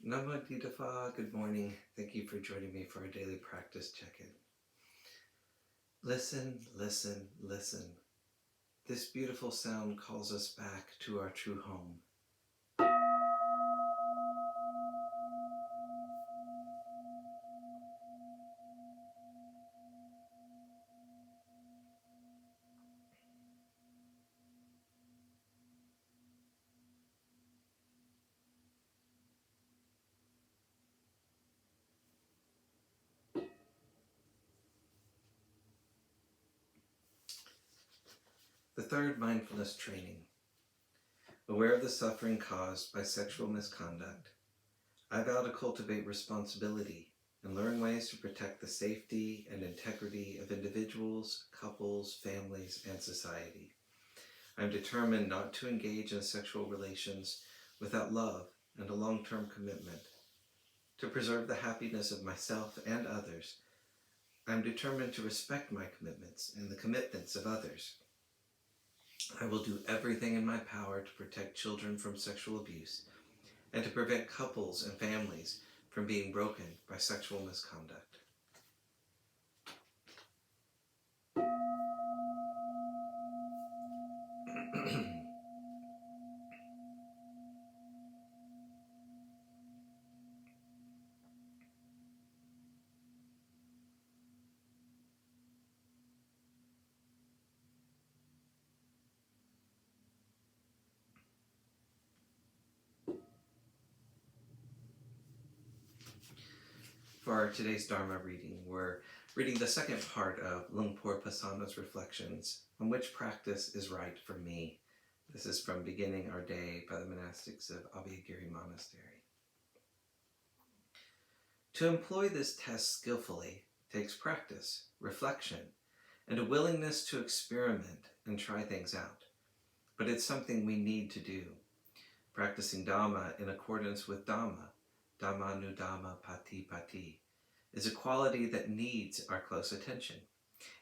Namo good morning. Thank you for joining me for our daily practice check-in. Listen, listen, listen. This beautiful sound calls us back to our true home. The third mindfulness training. Aware of the suffering caused by sexual misconduct, I vow to cultivate responsibility and learn ways to protect the safety and integrity of individuals, couples, families, and society. I am determined not to engage in sexual relations without love and a long-term commitment. To preserve the happiness of myself and others, I am determined to respect my commitments and the commitments of others. I will do everything in my power to protect children from sexual abuse and to prevent couples and families from being broken by sexual misconduct. For today's Dharma reading, we're reading the second part of Lungpo Pasana's reflections on which practice is right for me. This is from Beginning Our Day by the monastics of Abhayagiri Monastery. To employ this test skillfully takes practice, reflection, and a willingness to experiment and try things out. But it's something we need to do. Practicing Dhamma in accordance with Dhamma, Dhamma nu Dhamma pati pati, is a quality that needs our close attention.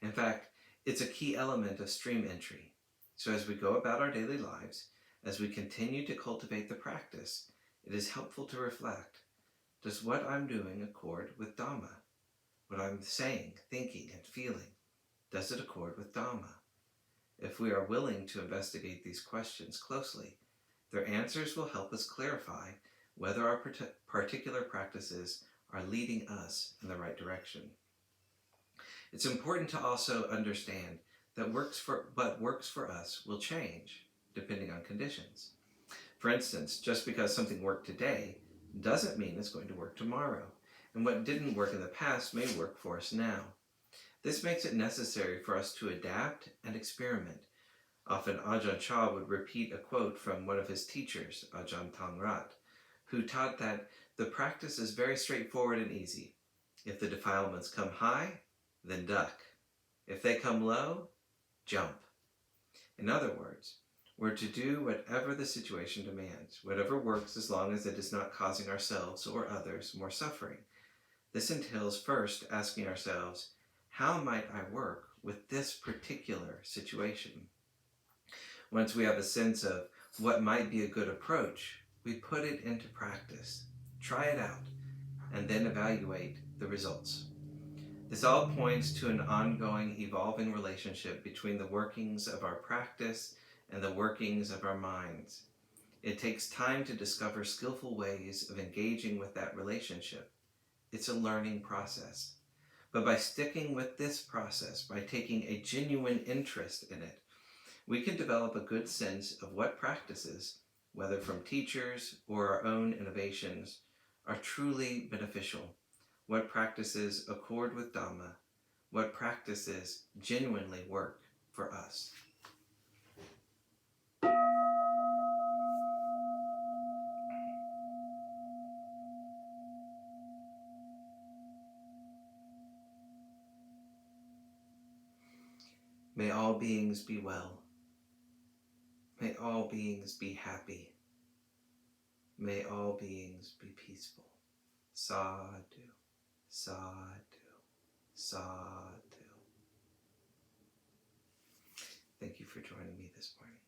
In fact, it's a key element of stream entry. So as we go about our daily lives, as we continue to cultivate the practice, it is helpful to reflect, does what I'm doing accord with Dhamma? What I'm saying, thinking, and feeling, does it accord with Dhamma? If we are willing to investigate these questions closely, their answers will help us clarify whether our particular practices are leading us in the right direction. It's important to also understand that what works for us will change depending on conditions. For instance, just because something worked today doesn't mean it's going to work tomorrow, and what didn't work in the past may work for us now. This makes it necessary for us to adapt and experiment. Often Ajahn Chah would repeat a quote from one of his teachers, Ajahn Tangrat, who taught that the practice is very straightforward and easy. If the defilements come high, then duck. If they come low, jump. In other words, we're to do whatever the situation demands, whatever works as long as it is not causing ourselves or others more suffering. This entails first asking ourselves, how might I work with this particular situation? Once we have a sense of what might be a good approach, we put it into practice, try it out, and then evaluate the results. This all points to an ongoing, evolving relationship between the workings of our practice and the workings of our minds. It takes time to discover skillful ways of engaging with that relationship. It's a learning process. But by sticking with this process, by taking a genuine interest in it, we can develop a good sense of what practices, whether from teachers or our own innovations, are truly beneficial, what practices accord with Dhamma, what practices genuinely work for us. May all beings be well. May all beings be happy. May all beings be peaceful. Sadhu, sadhu, sadhu. Thank you for joining me this morning.